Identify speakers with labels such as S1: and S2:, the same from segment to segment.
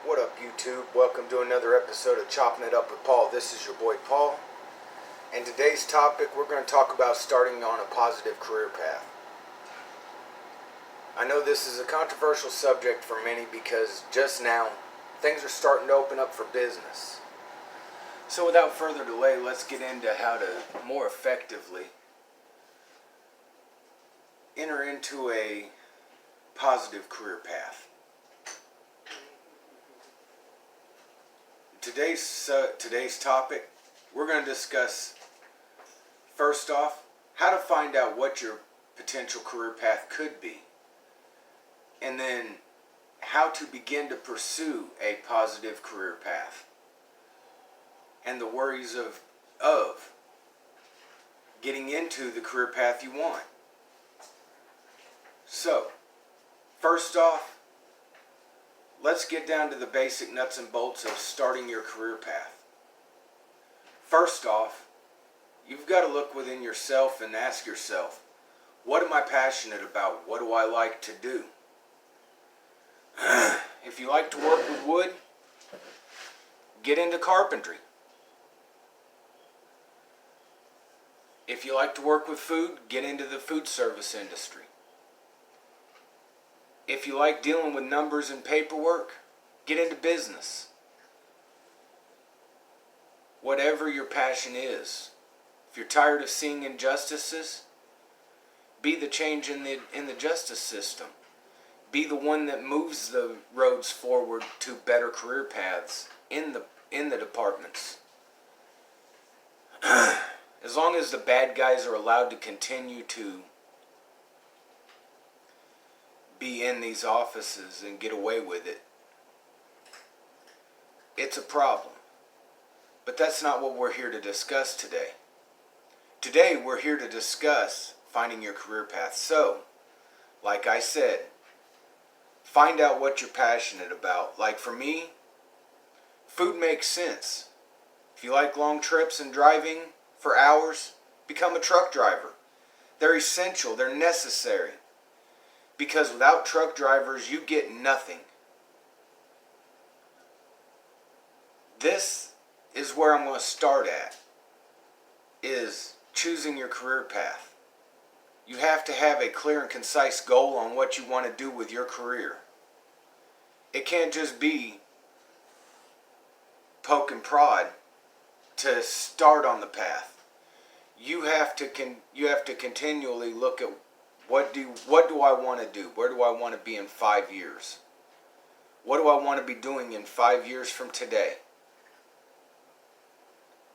S1: What up, YouTube? Welcome to another episode of Chopping It Up with Paul. This is your boy Paul, and today's topic, we're going to talk about starting on a positive career path. I know this is a controversial subject for many because just now things are starting to open up for business. So without further delay, let's get into how to more effectively enter into a positive career path. Today's topic, we're going to discuss, first off, how to find out what your potential career path could be, and then how to begin to pursue a positive career path, and the worries of getting into the career path you want. So, first off, let's get down to the basic nuts and bolts of starting your career path. First off, you've got to look within yourself and ask yourself, what am I passionate about? What do I like to do? If you like to work with wood, get into carpentry. If you like to work with food, get into the food service industry. If you like dealing with numbers and paperwork, get into business. Whatever your passion is. If you're tired of seeing injustices, be the change in the justice system. Be the one that moves the roads forward to better career paths in the departments. As long as the bad guys are allowed to continue to be in these offices and get away with it, it's a problem. But that's not what we're here to discuss today. Today we're here to discuss finding your career path. So, like I said, find out what you're passionate about. Like for me, food makes sense. If you like long trips and driving for hours, become a truck driver. They're essential, they're necessary. Because without truck drivers, you get nothing. This is where I'm going to start at, is choosing your career path. You have to have a clear and concise goal on what you want to do with your career. It can't just be poke and prod to start on the path. You have to continually look at what do I want to do? Where do I want to be in 5 years? What do I want to be doing in 5 years from today?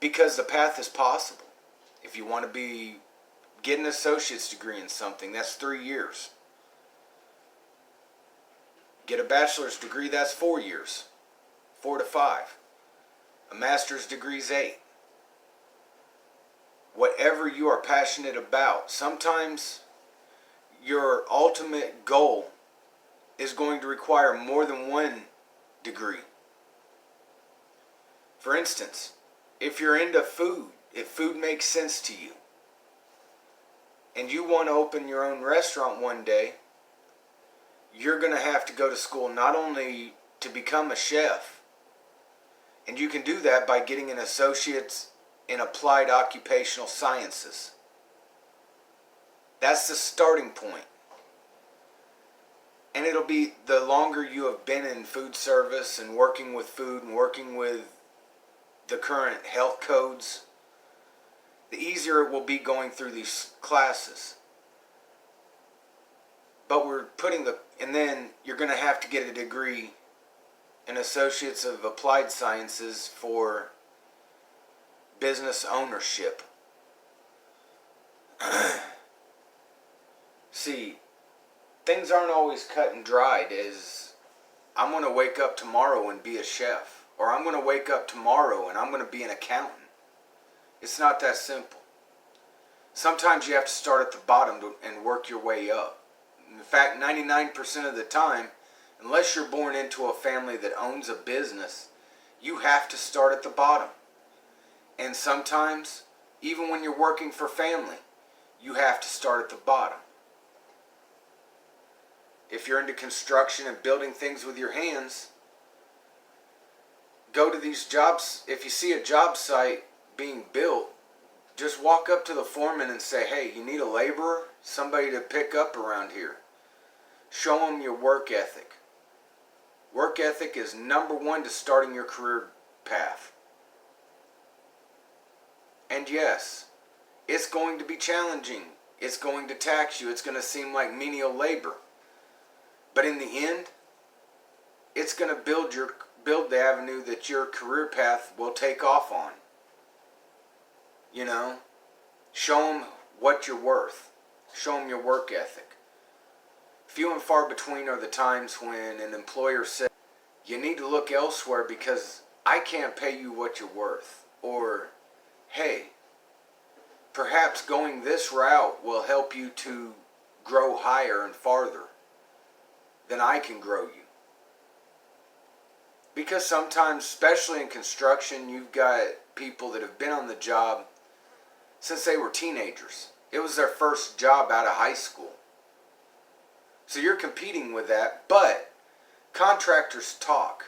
S1: Because the path is possible. If you want to get an associate's degree in something, that's 3 years. Get a bachelor's degree, that's 4 years. 4 to 5. A master's degree is 8. Whatever you are passionate about, sometimes your ultimate goal is going to require more than one degree. For instance, if you're into food, if food makes sense to you, and you want to open your own restaurant one day, you're going to have to go to school not only to become a chef, and you can do that by getting an associate's in applied occupational sciences. That's the starting point. And it'll be the longer you have been in food service and working with food and working with the current health codes, the easier it will be going through these classes. But and then you're going to have to get a degree in Associates of Applied Sciences for business ownership. See, things aren't always cut and dried as I'm going to wake up tomorrow and be a chef, or I'm going to wake up tomorrow and I'm going to be an accountant. It's not that simple. Sometimes you have to start at the bottom and work your way up. In fact, 99% of the time, unless you're born into a family that owns a business, you have to start at the bottom. And sometimes, even when you're working for family, you have to start at the bottom. If you're into construction and building things with your hands, go to these jobs. If you see a job site being built, just walk up to the foreman and say, hey, you need a laborer? Somebody to pick up around here. Show them your work ethic. Work ethic is number one to starting your career path. And yes, it's going to be challenging. It's going to tax you. It's going to seem like menial labor. But in the end, it's going to build the avenue that your career path will take off on. You know, show them what you're worth. Show them your work ethic. Few and far between are the times when an employer says, you need to look elsewhere because I can't pay you what you're worth. Or, hey, perhaps going this route will help you to grow higher and farther than I can grow you. Because sometimes, especially in construction, you've got people that have been on the job since they were teenagers. It was their first job out of high school. So you're competing with that, but contractors talk.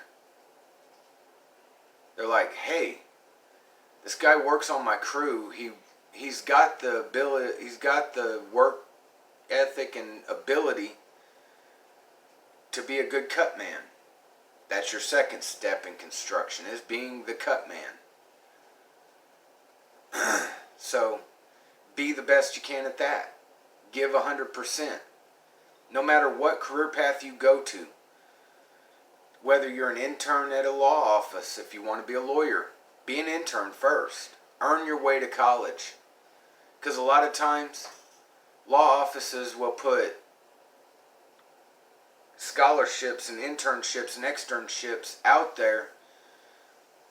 S1: They're like, hey, this guy works on my crew. He's got the ability, he's got the work ethic and ability to be a good cut man. That's your second step in construction, is being the cut man. So, be the best you can at that. Give 100%. No matter what career path you go to. Whether you're an intern at a law office, if you want to be a lawyer, be an intern first. Earn your way to college. Because a lot of times, law offices will put scholarships and internships and externships out there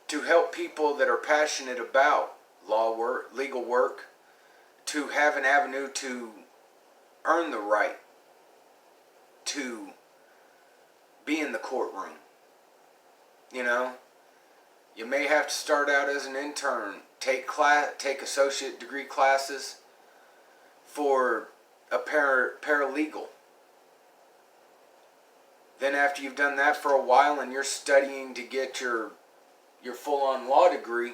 S1: to help people that are passionate about law work, legal work, to have an avenue to earn the right to be in the courtroom. You know, you may have to start out as an intern, take associate degree classes for a paralegal. Then after you've done that for a while and you're studying to get your full-on law degree,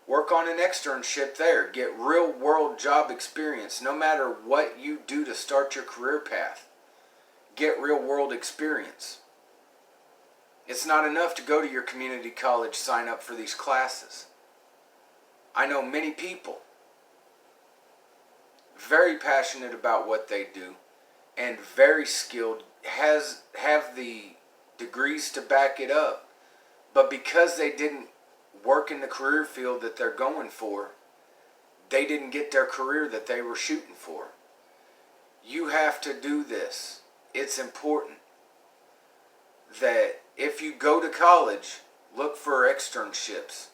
S1: work on an externship there. Get real-world job experience. No matter what you do to start your career path, get real-world experience. It's not enough to go to your community college, sign up for these classes. I know many people very passionate about what they do and very skilled, have the degrees to back it up, but because they didn't work in the career field that they're going for, they didn't get their career that they were shooting for. You have to do this. It's important that if you go to college, look for externships,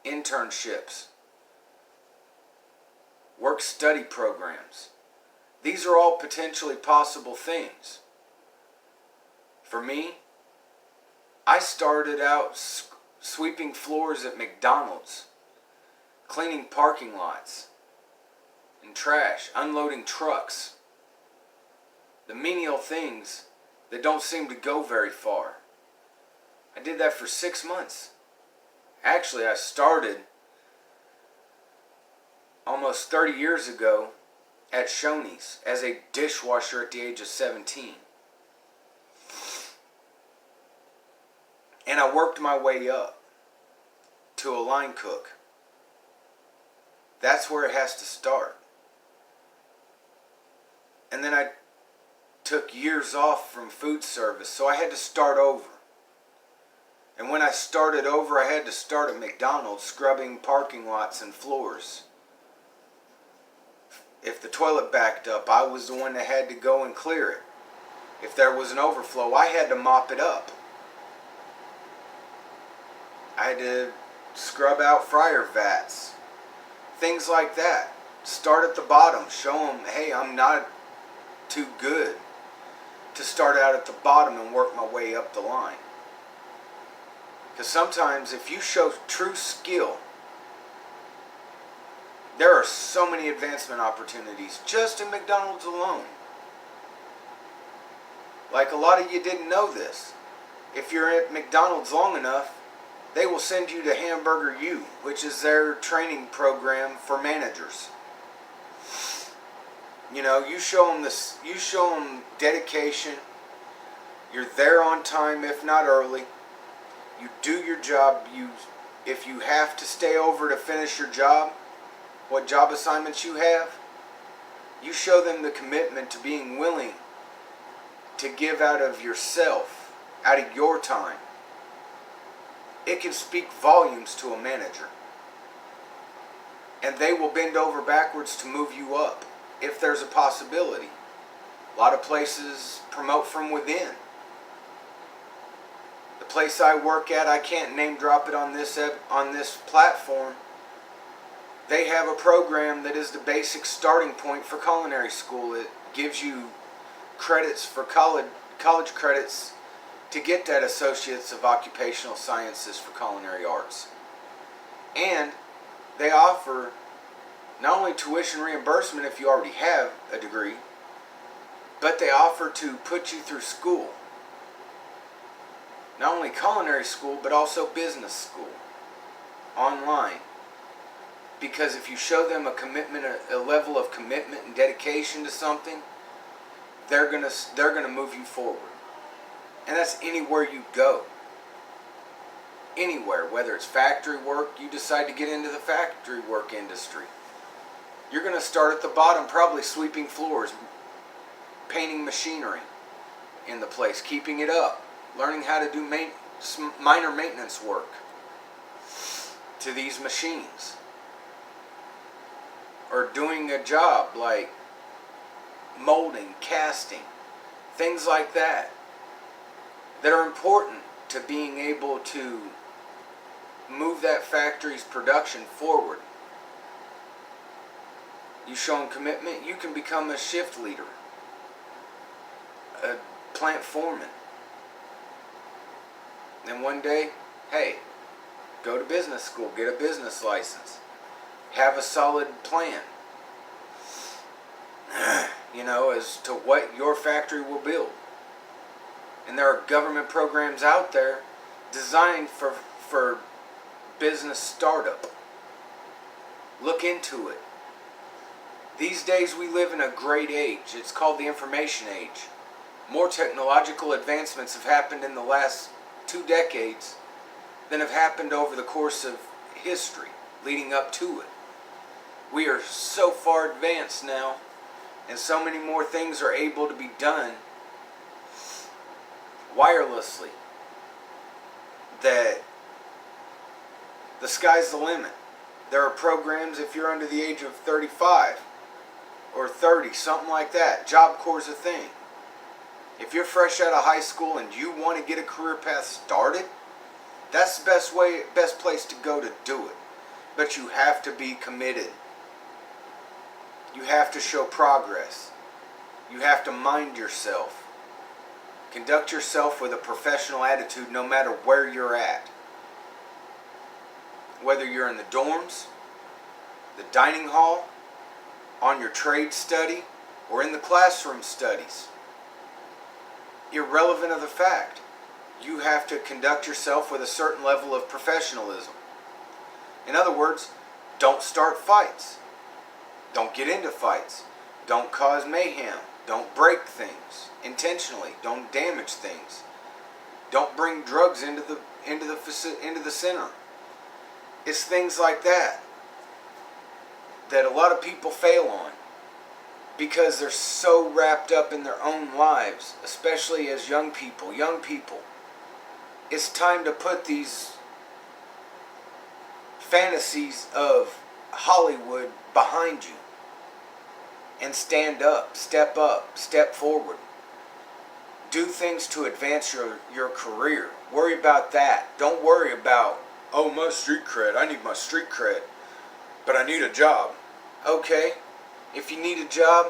S1: internships, work-study programs. These are all potentially possible things. For me, I started out sweeping floors at McDonald's, cleaning parking lots and trash, unloading trucks. The menial things that don't seem to go very far. I did that for 6 months. Actually, I started almost 30 years ago at Shoney's as a dishwasher at the age of 17. And I worked my way up to a line cook. That's where it has to start. And then I took years off from food service, so I had to start over. And when I started over, I had to start at McDonald's, scrubbing parking lots and floors. If the toilet backed up, I was the one that had to go and clear it. If there was an overflow, I had to mop it up. I had to scrub out fryer vats. Things like that. Start at the bottom. Show them, hey, I'm not too good to start out at the bottom and work my way up the line. Because sometimes if you show true skill, there are so many advancement opportunities just in McDonald's alone. Like, a lot of you didn't know this, If you're at McDonald's long enough, they will send you to Hamburger U, which is their training program for managers. You know, you show them this, you show them dedication. You're there on time, if not early. You do your job. If you have to stay over to finish your job, what job assignments you have, you show them the commitment to being willing to give out of yourself, out of your time. It can speak volumes to a manager. And they will bend over backwards to move you up, if there's a possibility. A lot of places promote from within. The place I work at, I can't name drop it on this platform. They have a program that is the basic starting point for culinary school. It gives you credits for college credits to get that Associates of Occupational Sciences for Culinary Arts. And they offer not only tuition reimbursement if you already have a degree, but they offer to put you through school. Not only culinary school, but also business school. Online. Because if you show them a level of commitment and dedication to something, they're gonna move you forward. And that's anywhere you go. Anywhere, whether it's factory work, you decide to get into the factory work industry. You're going to start at the bottom, probably sweeping floors, painting machinery in the place, keeping it up, learning how to do minor maintenance work to these machines. Or doing a job like molding, casting, things like that are important to being able to move that factory's production forward. You show them commitment, you can become a shift leader, a plant foreman. Then one day, hey, go to business school, get a business license, have a solid plan, you know, as to what your factory will build. And there are government programs out there designed for business startup. Look into it. These days we live in a great age. It's called the information age. More technological advancements have happened in the last 2 decades than have happened over the course of history leading up to it. We are so far advanced now, and so many more things are able to be done wirelessly that the sky's the limit. There are programs, if you're under the age of 35 or 30, something like that, Job Corps' a thing. If you're fresh out of high school and you want to get a career path started, that's the best place to go to do it. But you have to be committed. You have to show progress. You have to mind yourself. Conduct yourself with a professional attitude no matter where you're at. Whether you're in the dorms, the dining hall, on your trade study, or in the classroom studies. Irrelevant of the fact, you have to conduct yourself with a certain level of professionalism. In other words, don't start fights. Don't get into fights. Don't cause mayhem. Don't break things intentionally. Don't damage things. Don't bring drugs into the center. It's things like that that a lot of people fail on because they're so wrapped up in their own lives, especially as young people. Young people, it's time to put these fantasies of Hollywood behind you and stand up, step forward. Do things to advance your career. Worry about that. Don't worry about, oh, my street cred. I need my street cred, but I need a job. Okay, if you need a job,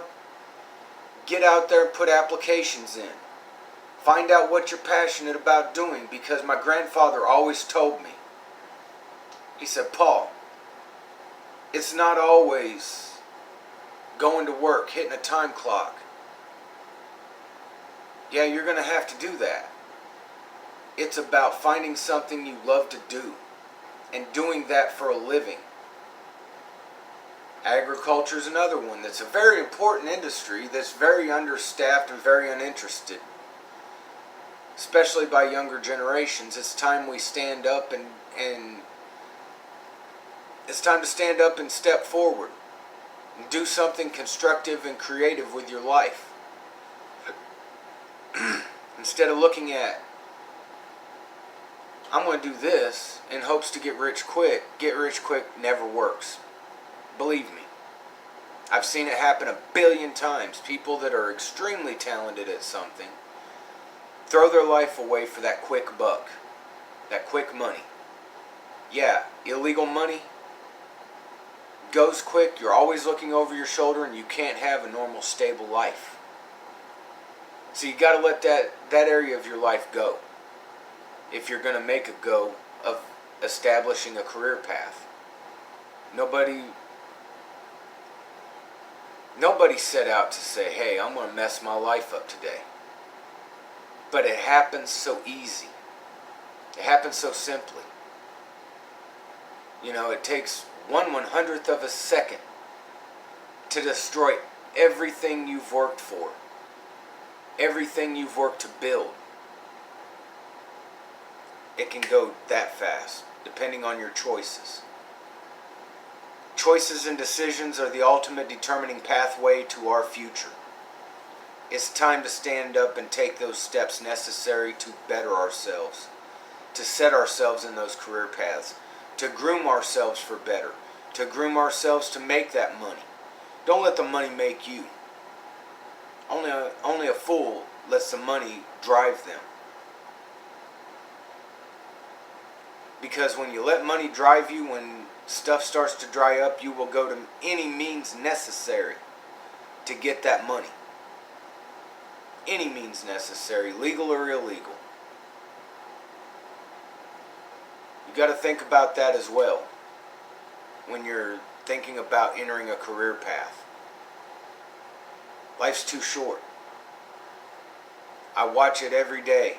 S1: get out there and put applications in. Find out what you're passionate about doing, because my grandfather always told me, he said, Paul, it's not always going to work, hitting a time clock. Yeah, you're going to have to do that. It's about finding something you love to do and doing that for a living. Agriculture is another one that's a very important industry that's very understaffed and very uninterested, especially by younger generations. It's time we stand up and it's time to stand up and step forward and do something constructive and creative with your life. Instead of looking at, I'm going to do this in hopes to get rich quick. Get rich quick never works. Believe me. I've seen it happen a billion times. People that are extremely talented at something throw their life away for that quick buck, that quick money. Yeah, illegal money goes quick. You're always looking over your shoulder and you can't have a normal, stable life. So you got to let that area of your life go if you're going to make a go of establishing a career path. Nobody set out to say, hey, I'm going to mess my life up today. But it happens so easy. It happens so simply. You know, it takes 1/100th of a second to destroy everything you've worked for. Everything you've worked to build. It can go that fast, depending on your choices. Choices and decisions are the ultimate determining pathway to our future. It's time to stand up and take those steps necessary to better ourselves, to set ourselves in those career paths, to groom ourselves for better, to groom ourselves to make that money. Don't let the money make you. Only a fool lets the money drive them. Because when you let money drive you, when stuff starts to dry up, you will go to any means necessary to get that money. Any means necessary, legal or illegal. You got to think about that as well when you're thinking about entering a career path. Life's too short. I watch it every day.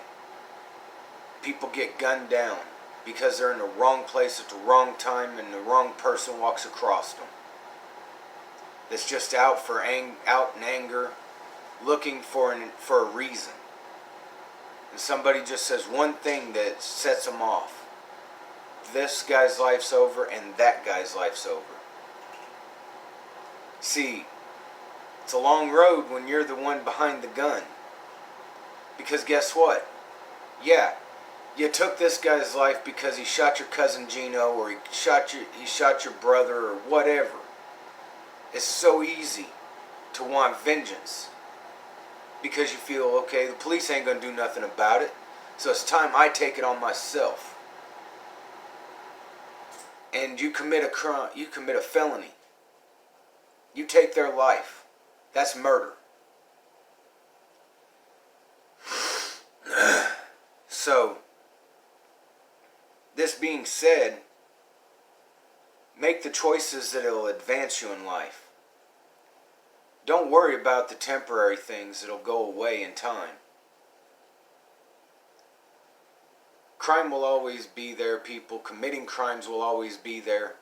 S1: People get gunned down because they're in the wrong place at the wrong time and the wrong person walks across them. That's just out in anger, looking for a reason. And somebody just says one thing that sets them off. This guy's life's over and that guy's life's over. See, it's a long road when you're the one behind the gun. Because guess what? Yeah, you took this guy's life because he shot your cousin Gino, or he shot your brother, or whatever. It's so easy to want vengeance because you feel, okay, the police ain't gonna do nothing about it, so it's time I take it on myself. And you commit a crime, you commit a felony. You take their life. That's murder. So, this being said, make the choices that will advance you in life. Don't worry about the temporary things that'll go away in time. Crime will always be there. People committing crimes will always be there.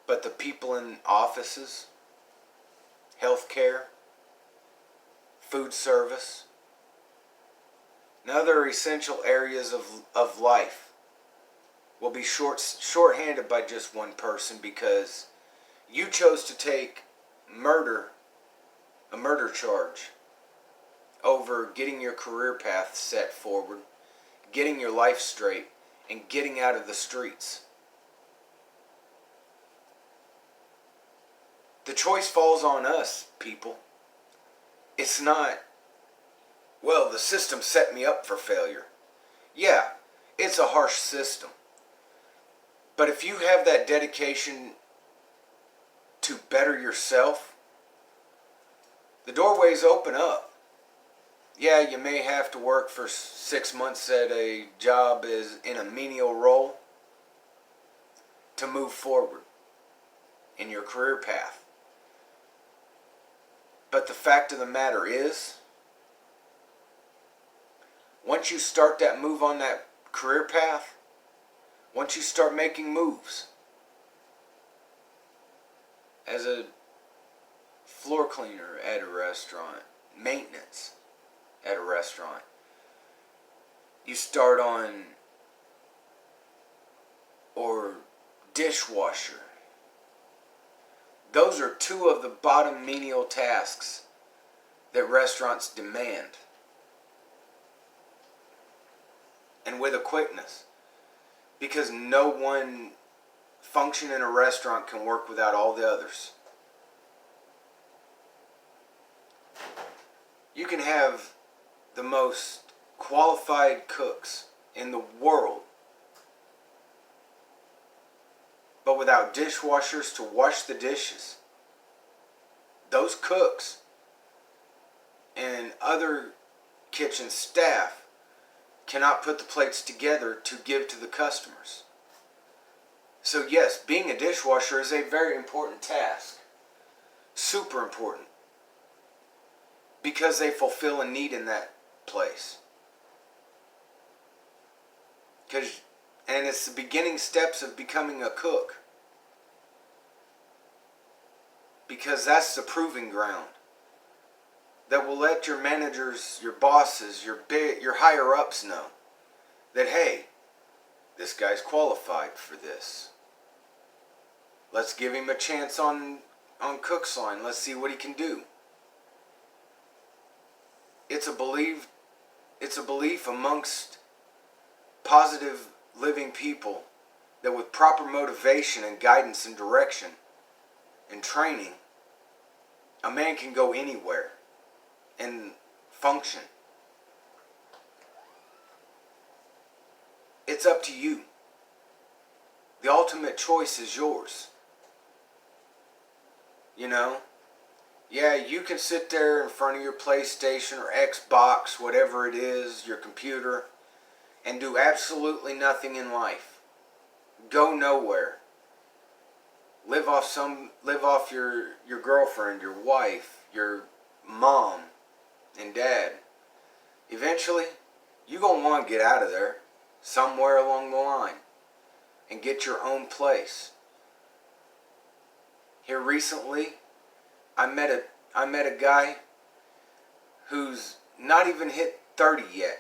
S1: But the people in offices, healthcare, food service, and other essential areas of life will be short-handed by just one person because you chose to take a murder charge, over getting your career path set forward, getting your life straight, and getting out of the streets. The choice falls on us, people. It's not, well, the system set me up for failure. Yeah, it's a harsh system. But if you have that dedication to better yourself, the doorways open up. Yeah, you may have to work for 6 months at a job is in a menial role to move forward in your career path. But the fact of the matter is, Once you start that move on that career path, once you start making moves as a floor cleaner at a restaurant, maintenance at a restaurant, you start on, or dishwasher. Those are two of the bottom menial tasks that restaurants demand. And with a quickness. Because no one function in a restaurant can work without all the others. You can have the most qualified cooks in the world, but without dishwashers to wash the dishes, those cooks and other kitchen staff cannot put the plates together to give to the customers. So yes, being a dishwasher is a very important task. Super important. Because they fulfill a need in that place. And it's the beginning steps of becoming a cook. Because that's the proving ground that will let your managers, your bosses, your higher ups know that, hey, this guy's qualified for this. Let's give him a chance on Cook's line. Let's see what he can do. It's a belief amongst positive living people that with proper motivation and guidance and direction and training, a man can go anywhere and function. It's up to you. The ultimate choice is yours. You know? Yeah, you can sit there in front of your PlayStation or Xbox, whatever it is, your computer, and do absolutely nothing in life. Go nowhere. Live off your girlfriend, your wife, your mom and dad. Eventually, you're going to want to get out of there somewhere along the line and get your own place. Here recently, I met a guy who's not even hit 30 yet.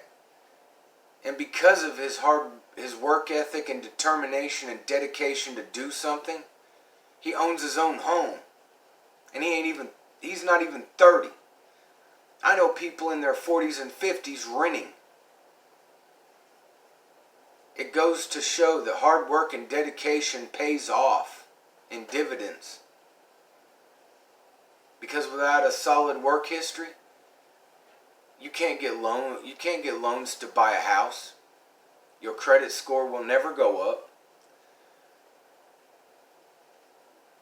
S1: And because of his work ethic and determination and dedication to do something, he owns his own home. And he's not even 30. I know people in their 40s and 50s renting. It goes to show that hard work and dedication pays off in dividends. Because without a solid work history, you can't get loans to buy a house. Your credit score will never go up.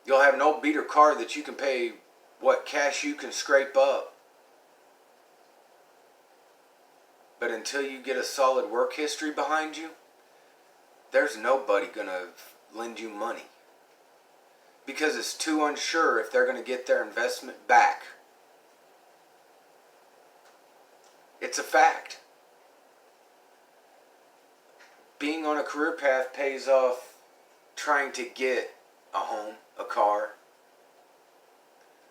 S1: You'll have an old beater car that you can pay what cash you can scrape up. But until you get a solid work history behind you, there's nobody gonna lend you money. Because it's too unsure if they're gonna get their investment back. It's a fact. Being on a career path pays off trying to get a home, a car,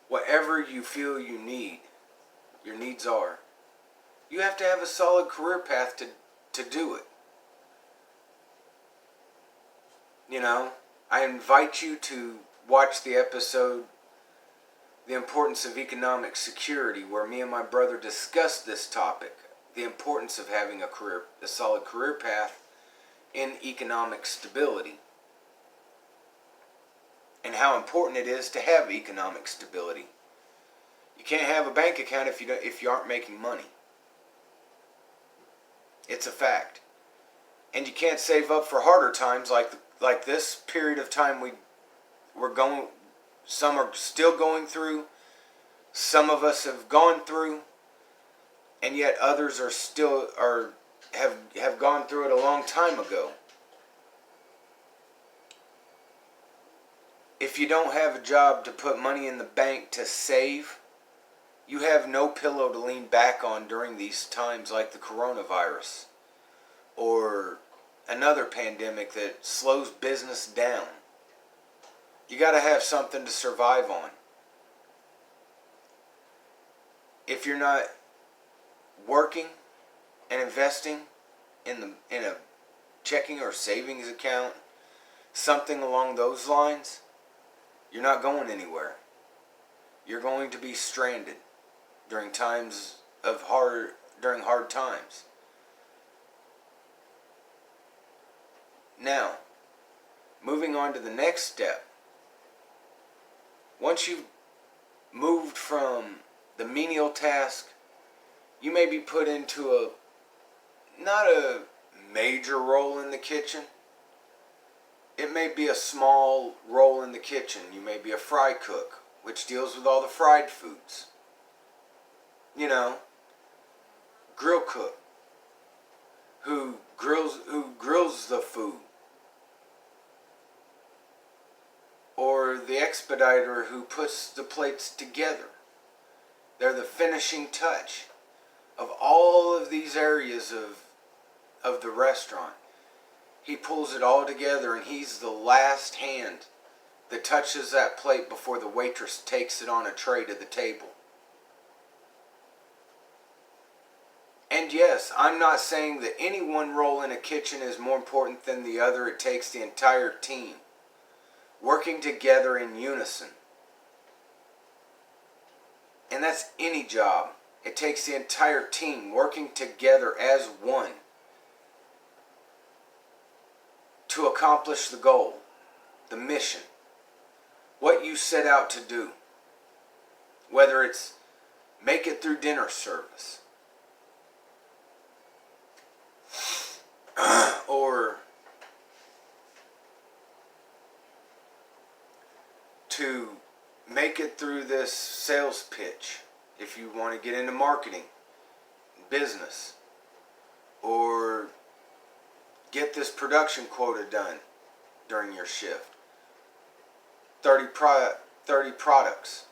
S1: whatever you feel you need, your needs are. You have to have a solid career path to do it. You know, I invite you to watch the episode, The Importance of Economic Security, where me and my brother discussed this topic, the importance of having a solid career path in economic stability. And how important it is to have economic stability. You can't have a bank account if you aren't making money. It's a fact. And you can't save up for harder times like this period of time we're going. Some are still going through. Some of us have gone through, and yet others have gone through it a long time ago. If you don't have a job to put money in the bank to save, You have no pillow to lean back on during these times like the coronavirus or another pandemic that slows business down. You got to have something to survive on. If you're not working and investing in a checking or savings account, something along those lines, you're not going anywhere. You're going to be stranded during hard times. Now, moving on to the next step. Once you've moved from the menial task, you may be put into not a major role in the kitchen. It may be a small role in the kitchen. You may be a fry cook, which deals with all the fried foods. Grill cook, who grills the food. Or the expediter who puts the plates together. They're the finishing touch of all of these areas of the restaurant. He pulls it all together, and he's the last hand that touches that plate before the waitress takes it on a tray to the table. And yes, I'm not saying that any one role in a kitchen is more important than the other. It takes the entire team working together in unison. And that's any job. It takes the entire team working together as one to accomplish the goal, the mission, what you set out to do. Whether it's make it through dinner service, or to make it through this sales pitch if you want to get into marketing, business, or get this production quota done during your shift. 30 products.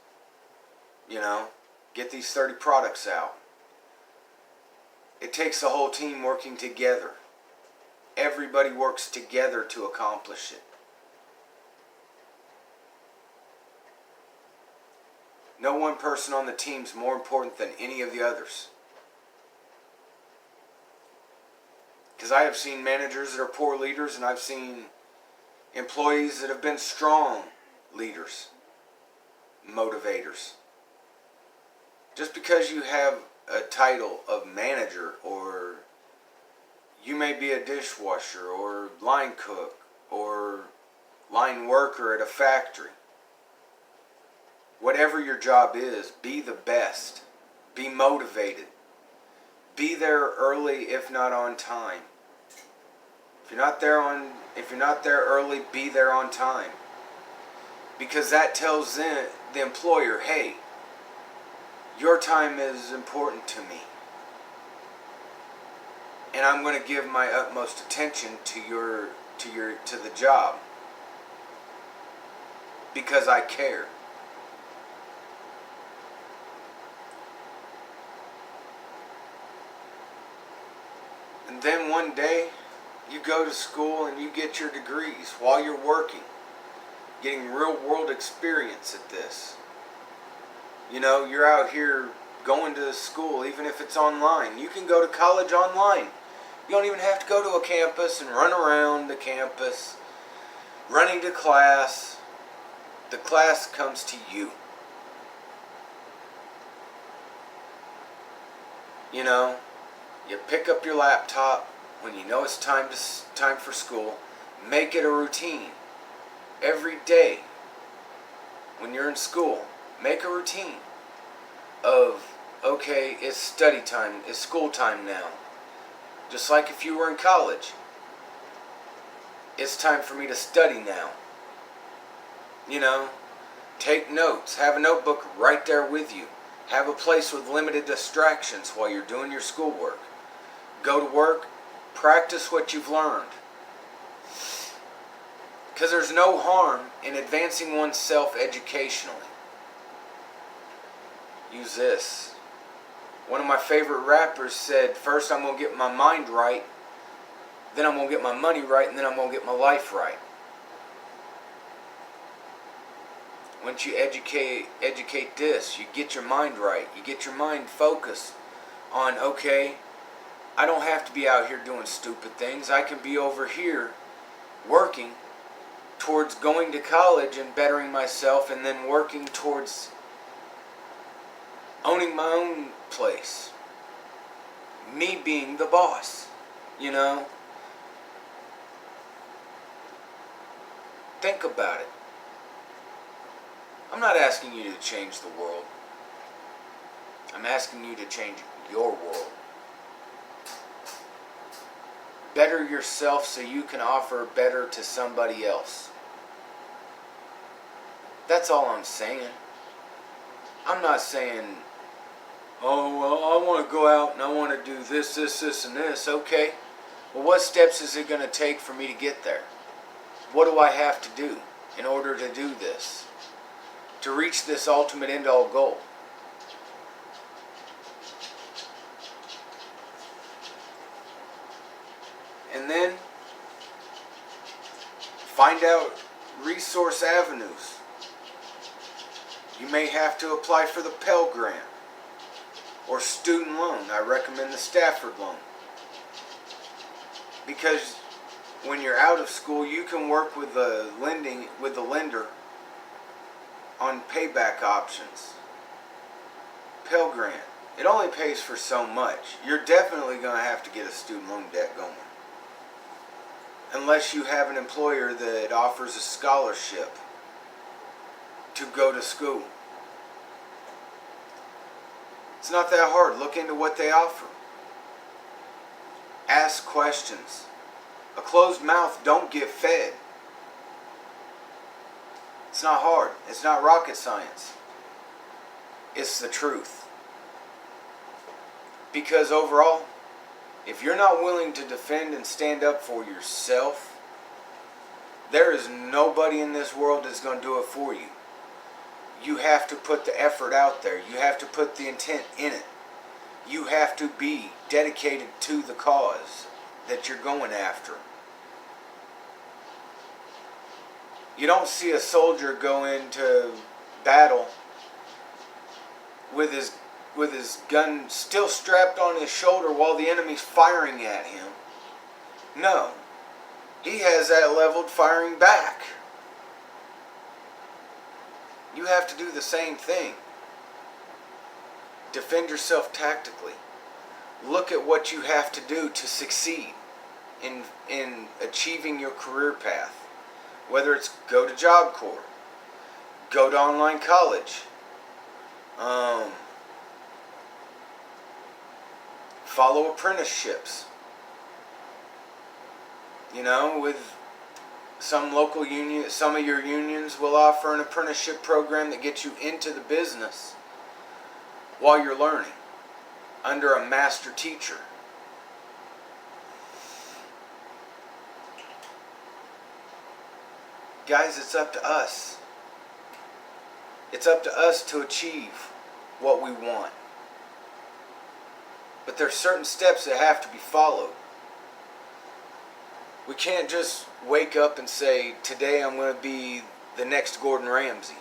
S1: Get these 30 products out. It takes the whole team working together. Everybody works together to accomplish it. No one person on the team is more important than any of the others. Because I have seen managers that are poor leaders, and I've seen employees that have been strong leaders, motivators. Just because you have a title of manager, or you may be a dishwasher, or line cook, or line worker at a factory. Whatever your job is, be the best. Be motivated. Be there early, if not on time. If you're not there early, be there on time. Because that tells the employer, hey, your time is important to me. And I'm going to give my utmost attention to the job. Because I care. And then one day, you go to school and you get your degrees while you're working, getting real world experience at this. You're out here going to school, even if it's online. You can go to college online. You don't even have to go to a campus and run around the campus, running to class. The class comes to you. You pick up your laptop when you know it's time for school. Make it a routine. Every day when you're in school, make a routine of, okay, it's study time, it's school time now. Just like if you were in college. It's time for me to study now. Take notes. Have a notebook right there with you. Have a place with limited distractions while you're doing your schoolwork. Go to work, practice what you've learned. Because there's no harm in advancing oneself educationally. use this. One of my favorite rappers said, first I'm going to get my mind right, then I'm going to get my money right, and then I'm going to get my life right. Once you educate this, you get your mind right. You get your mind focused on, okay, I don't have to be out here doing stupid things. I can be over here working towards going to college and bettering myself, and then working towards owning my own place. Me being the boss, you know? Think about it. I'm not asking you to change the world. I'm asking you to change your world. Better yourself so you can offer better to somebody else. That's all I'm saying. I'm not saying, oh, well, I want to go out and I want to do this, and this. Okay. Well, what steps is it going to take for me to get there? What do I have to do in order to do this? To reach this ultimate end-all goal? And then find out resource avenues. You may have to apply for the Pell Grant or student loan. I recommend the Stafford loan. Because when you're out of school, you can work with the lender on payback options. Pell Grant. It only pays for so much. You're definitely going to have to get a student loan debt going. Unless you have an employer that offers a scholarship to go to school. It's not that hard. Look into what they offer. Ask questions. A closed mouth don't get fed. It's not hard. It's not rocket science. It's the truth. Because overall, if you're not willing to defend and stand up for yourself, there is nobody in this world that's going to do it for you. You have to put the effort out there. You have to put the intent in it. You have to be dedicated to the cause that you're going after. You don't see a soldier go into battle with his gun still strapped on his shoulder while the enemy's firing at him. No. He has that leveled, firing back. You have to do the same thing. Defend yourself tactically. Look at what you have to do to succeed in achieving your career path. Whether it's go to Job Corps, go to online college, follow apprenticeships. You know, with some local union, some of your unions will offer an apprenticeship program that gets you into the business while you're learning under a master teacher. Guys, it's up to us. It's up to us to achieve what we want. But there's certain steps that have to be followed. We can't just wake up and say, today I'm going to be the next Gordon Ramsay.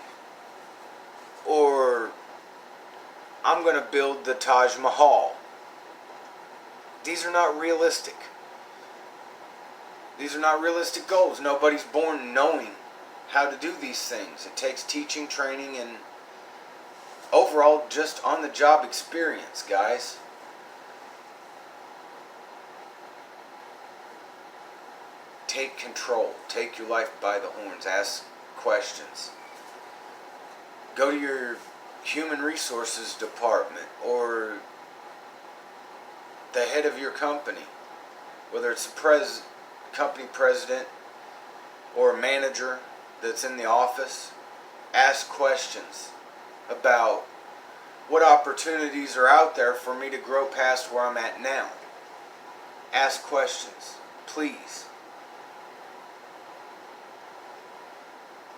S1: Or I'm going to build the Taj Mahal. These are not realistic. These are not realistic goals. Nobody's born knowing how to do these things. It takes teaching, training, and overall just on-the-job experience, guys. Take control. Take your life by the horns. Ask questions. Go to your human resources department or the head of your company, whether it's the company president or a manager that's in the office. Ask questions about what opportunities are out there for me to grow past where I'm at now. Ask questions, please.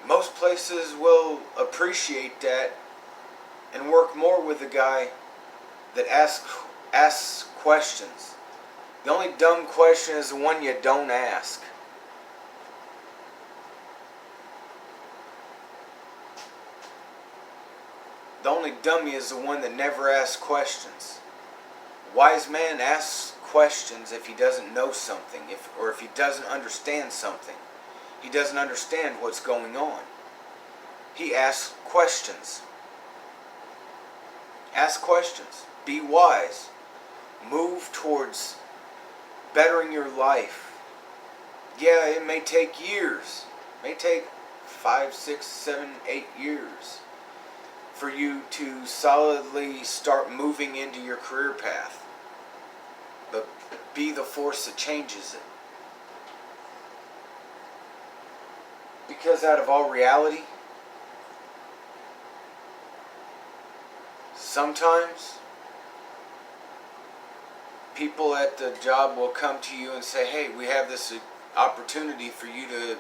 S1: Most places will appreciate that and work more with the guy that asks questions. The only dumb question is the one you don't ask. The only dummy is the one that never asks questions. Wise man asks questions if he doesn't know something, or if he doesn't understand something. He doesn't understand what's going on. He asks questions. Ask questions. Be wise. Move towards bettering your life. Yeah, it may take years. It may take 5, 6, 7, 8 years for you to solidly start moving into your career path. But be the force that changes it. Because out of all reality, sometimes people at the job will come to you and say, hey, we have this opportunity for you to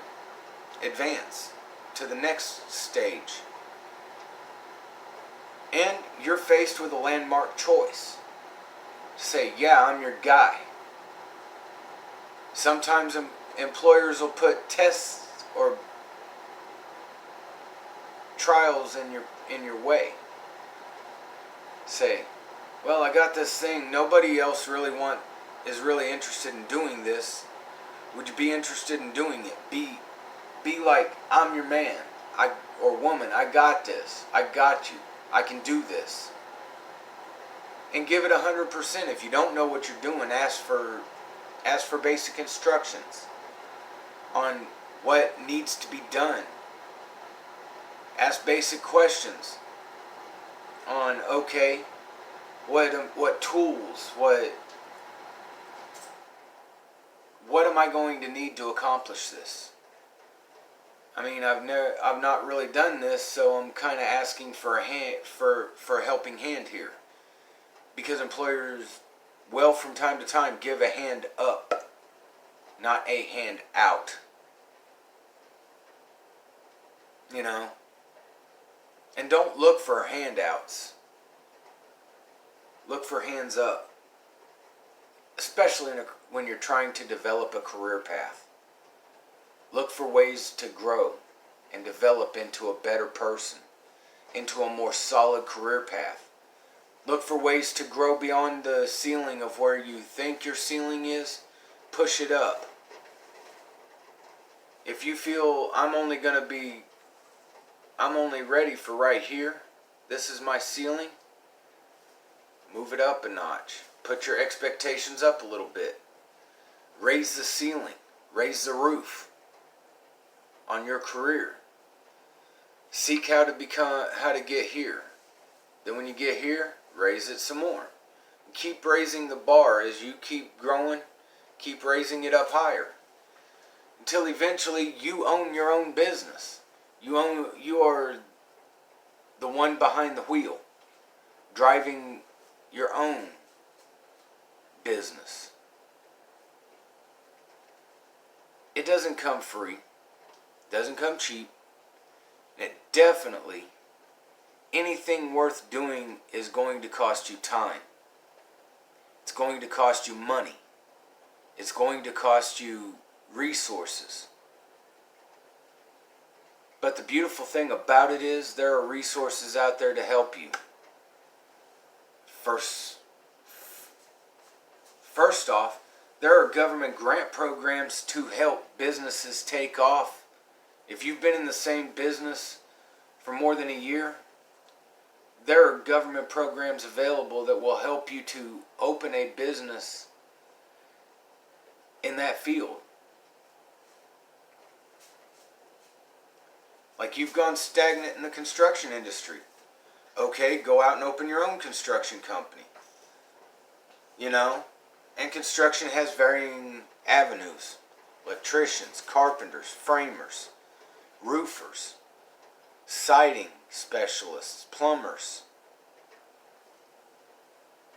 S1: advance to the next stage. And you're faced with a landmark choice. Say, yeah, I'm your guy. Sometimes employers will put tests or trials in your way. Say, well, I got this thing. Nobody else is really interested in doing this. Would you be interested in doing it? Be like, I'm your man, or woman. I got this. I got you. I can do this. And give it 100%. If you don't know what you're doing, ask for basic instructions on what needs to be done. Ask basic questions on, okay, what tools, what am I going to need to accomplish this? I mean, I've not really done this, so I'm kind of asking for a helping hand here, because employers will, from time to time, give a hand up, not a hand out. You know. And don't look for handouts. Look for hands up. Especially when you're trying to develop a career path. Look for ways to grow and develop into a better person, into a more solid career path. Look for ways to grow beyond the ceiling of where you think your ceiling is. Push it up. If you feel I'm only ready for right here, this is my ceiling, move it up a notch. Put your expectations up a little bit. Raise the ceiling. Raise the roof on your career. Seek how to get here. Then when you get here, raise it some more. Keep raising the bar as you keep growing. Keep raising it up higher. Until eventually you own your own business. You are the one behind the wheel, driving your own business. It doesn't come free. It doesn't come cheap. And it definitely, anything worth doing is going to cost you time. It's going to cost you money. It's going to cost you resources. But the beautiful thing about it is there are resources out there to help you. First off, there are government grant programs to help businesses take off. If you've been in the same business for more than a year, there are government programs available that will help you to open a business in that field. Like you've gone stagnant in the construction industry. Okay, go out and open your own construction company. You know? And construction has varying avenues. Electricians, carpenters, framers, roofers, siding specialists, plumbers,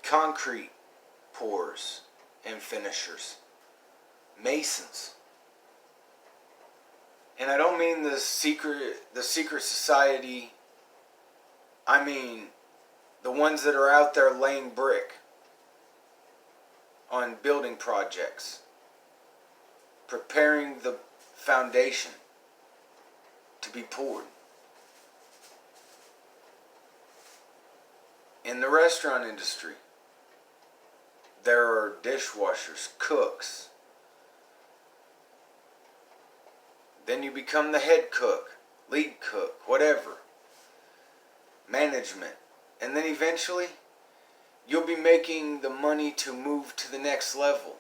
S1: concrete pourers and finishers, masons. And I don't mean the secret society. I mean The ones that are out there laying brick on building projects, preparing the foundation to be poured. In the restaurant industry, there are dishwashers, cooks. Then you become the head cook, lead cook, whatever. Management. And then eventually, you'll be making the money to move to the next level.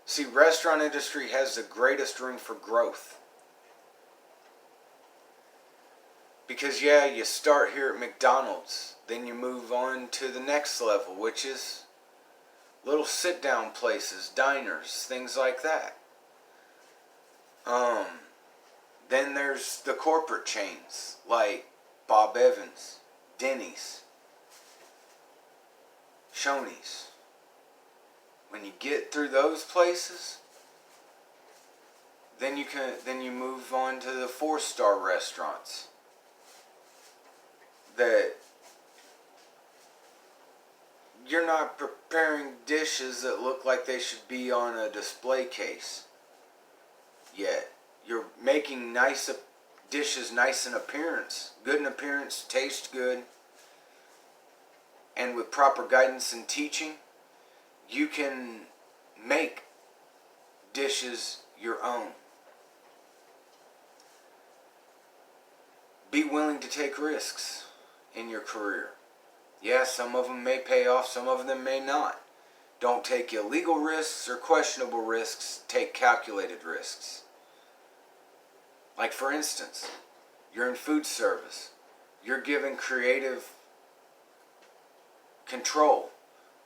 S1: See, restaurant industry has the greatest room for growth. Because yeah, you start here at McDonald's, then you move on to the next level, which is little sit-down places, diners, things like that. Then there's the corporate chains, like Bob Evans, Denny's, Shoney's. When you get through those places, then you move on to the 4-star restaurants that you're not preparing dishes that look like they should be on a display case yet. You're making nice dishes nice in appearance, good in appearance, taste good, and with proper guidance and teaching, you can make dishes your own. Be willing to take risks in your career. Yeah, some of them may pay off, some of them may not. Don't take illegal risks or questionable risks, take calculated risks. Like for instance, you're in food service. You're given creative control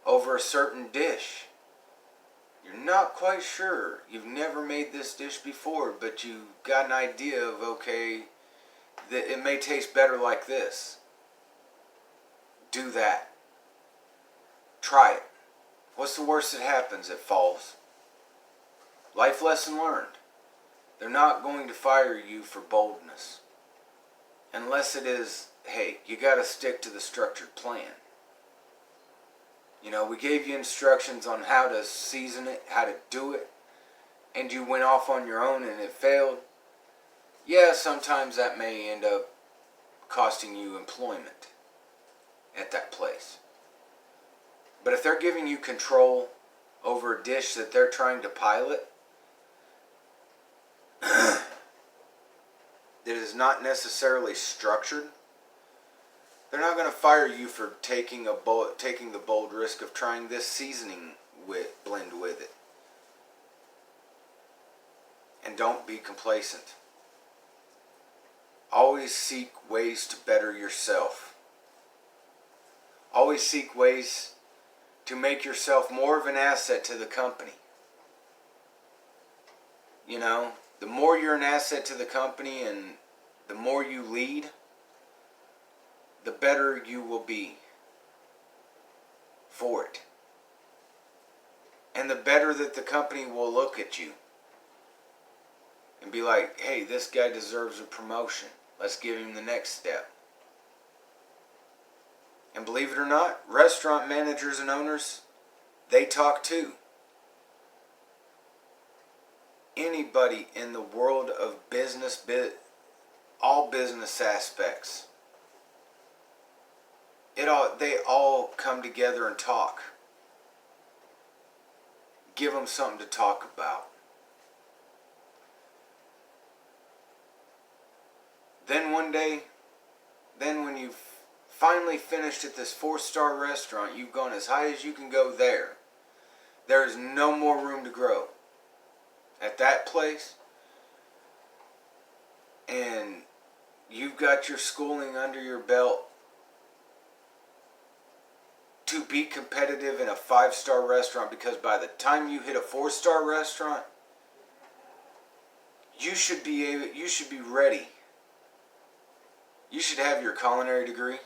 S1: over a certain dish. You're not quite sure. You've never made this dish before, but you've got an idea of, okay, that it may taste better like this. Do that. Try it. What's the worst that happens? It falls. Life lesson learned. They're not going to fire you for boldness. Unless it is, hey, you got to stick to the structured plan. You know, we gave you instructions on how to season it, how to do it, and you went off on your own and it failed. Yeah, sometimes that may end up costing you employment at that place. But if they're giving you control over a dish that they're trying to pilot, that is not necessarily structured, they're not going to fire you for taking the bold risk of trying this seasoning blend with it. And don't be complacent. Always seek ways to better yourself. Always seek ways to make yourself more of an asset to the company. You know, the more you're an asset to the company and the more you lead, the better you will be for it. And the better that the company will look at you and be like, hey, this guy deserves a promotion. Let's give him the next step. And believe it or not, restaurant managers and owners, they talk too. Anybody in the world of business, all business aspects, they all come together and talk. Give them something to talk about. Then one day, when you've finally finished at this 4-star restaurant, you've gone as high as you can go there. There is no more room to grow at that place. And you've got your schooling under your belt to be competitive in a 5-star restaurant, because by the time you hit a 4-star restaurant, you should be ready. You should have your culinary degree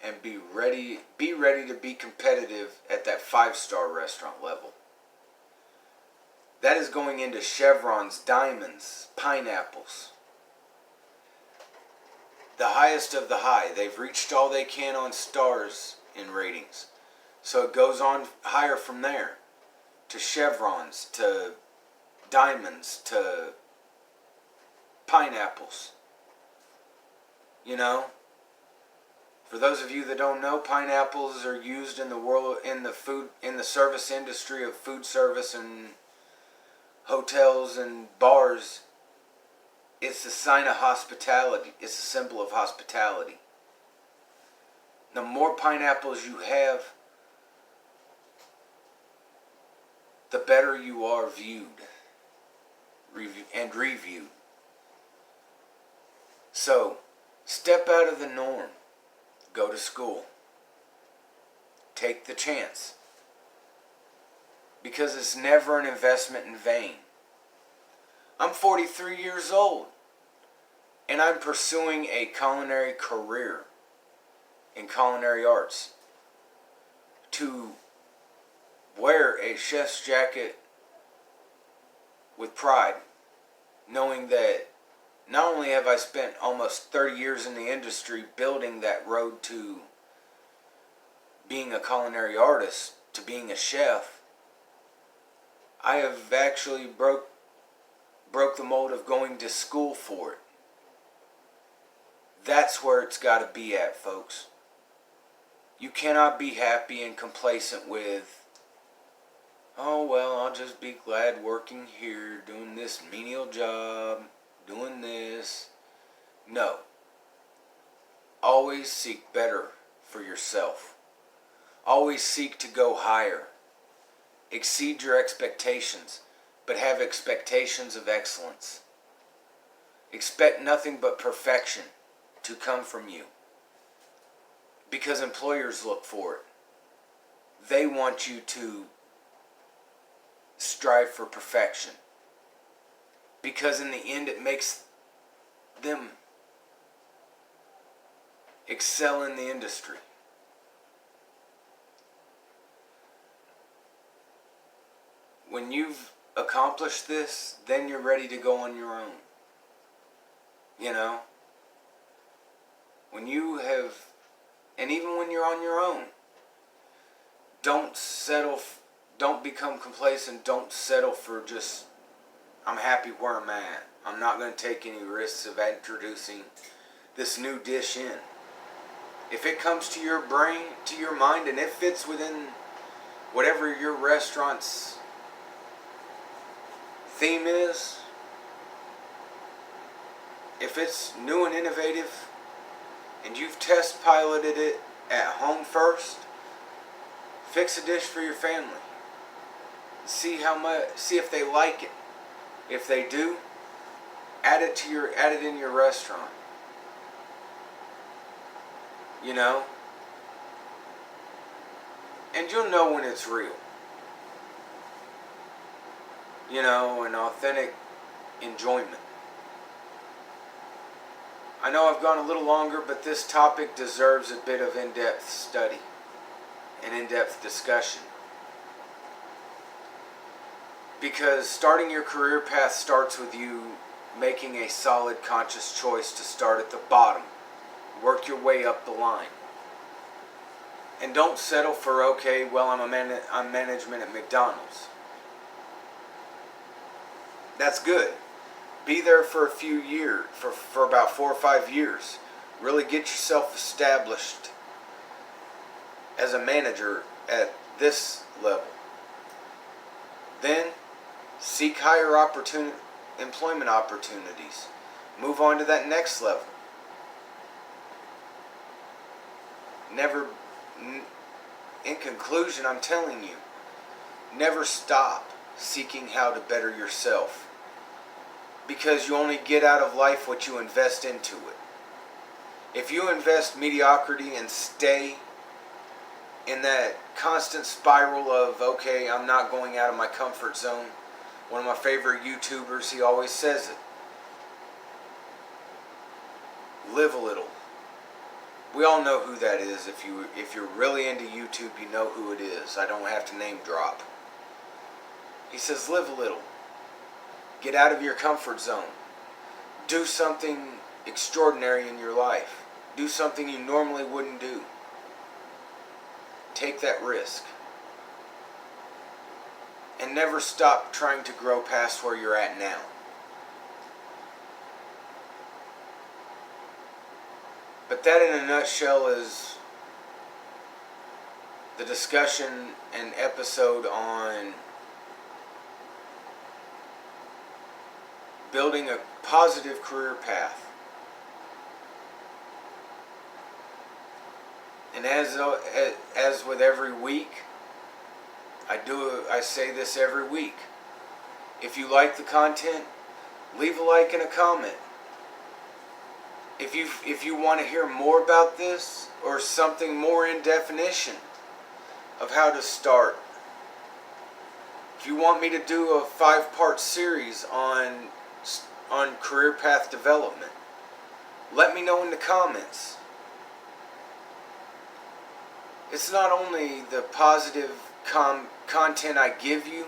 S1: and be ready to be competitive at that 5-star restaurant level. That is going into chevrons, diamonds, pineapples. the highest of the high. They've reached all they can on stars in ratings. So it goes on higher from there. To chevrons, to diamonds, to pineapples. You know? For those of you that don't know, pineapples are used in the world, in the service industry of food service and hotels and bars. It's a sign of hospitality. It's a symbol of hospitality. The more pineapples you have, the better you are viewed and reviewed. So, step out of the norm. Go to school. Take the chance. Because it's never an investment in vain. I'm 43 years old. And I'm pursuing a culinary career in culinary arts. To wear a chef's jacket with pride. Knowing that not only have I spent almost 30 years in the industry building that road to being a culinary artist, to being a chef, I have actually broke the mold of going to school for it. That's where it's got to be at, folks. You cannot be happy and complacent with, oh, well, I'll just be glad working here, doing this menial job, doing this. No. Always seek better for yourself. Always seek to go higher. Exceed your expectations, but have expectations of excellence. Expect nothing but perfection to come from you. Because employers look for it. They want you to strive for perfection. Because in the end it makes them excel in the industry. When you've accomplished this, then you're ready to go on your own. You know? When you have, and even when you're on your own, don't settle, don't become complacent, don't settle for just, I'm happy where I'm at. I'm not going to take any risks of introducing this new dish in. If it comes to your brain, to your mind, and it fits within whatever your restaurant's theme is, if it's new and innovative, and you've test piloted it at home first, fix a dish for your family. See if they like it. If they do, add it in your restaurant. You know? And you'll know when it's real. You know, an authentic enjoyment. I know I've gone a little longer, but this topic deserves a bit of in-depth study and in-depth discussion. Because starting your career path starts with you making a solid conscious choice to start at the bottom. Work your way up the line. And don't settle for, okay, well, I'm management at McDonald's. That's good. Be there for a few years, for about 4 or 5 years. Really get yourself established as a manager at this level. Then seek higher employment opportunities. Move on to that next level. In conclusion, I'm telling you, never stop seeking how to better yourself. Because you only get out of life what you invest into it. If you invest mediocrity and stay in that constant spiral of, okay, I'm not going out of my comfort zone. One of my favorite YouTubers, he always says it. Live a little. We all know who that is. If you're really into YouTube, you know who it is. I don't have to name drop. He says, live a little. Get out of your comfort zone. Do something extraordinary in your life. Do something you normally wouldn't do. Take that risk. And never stop trying to grow past where you're at now. But that in a nutshell is the discussion and episode on building a positive career path. And as with every week, I say this every week. If you like the content, leave a like and a comment. If you want to hear more about this or something more in definition of how to start, if you want me to do a 5-part series on career path development, let me know in the comments. It's not only the positive content I give you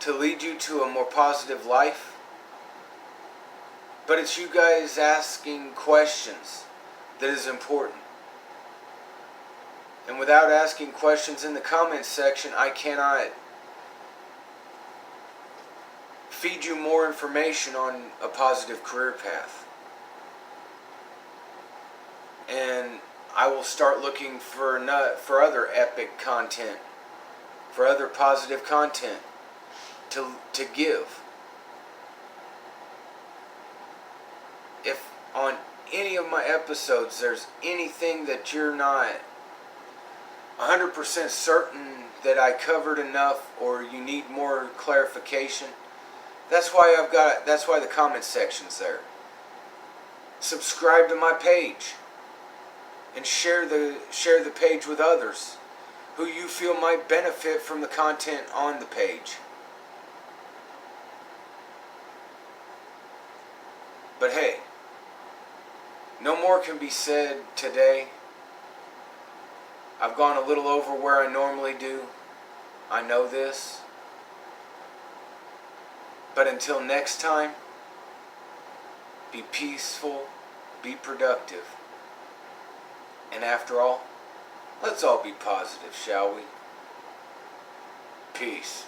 S1: to lead you to a more positive life, but it's you guys asking questions that is important. And without asking questions in the comments section, I cannot feed you more information on a positive career path. And I will start looking for other epic content, for other positive content to give. If on any of my episodes there's anything that you're not 100% certain that I covered enough, or you need more clarification, that's why the comment section's there. Subscribe to my page and share the page with others who you feel might benefit from the content on the page. But hey, no more can be said today. I've gone a little over where I normally do. I know this. But until next time, be peaceful, be productive. And after all, let's all be positive, shall we? Peace.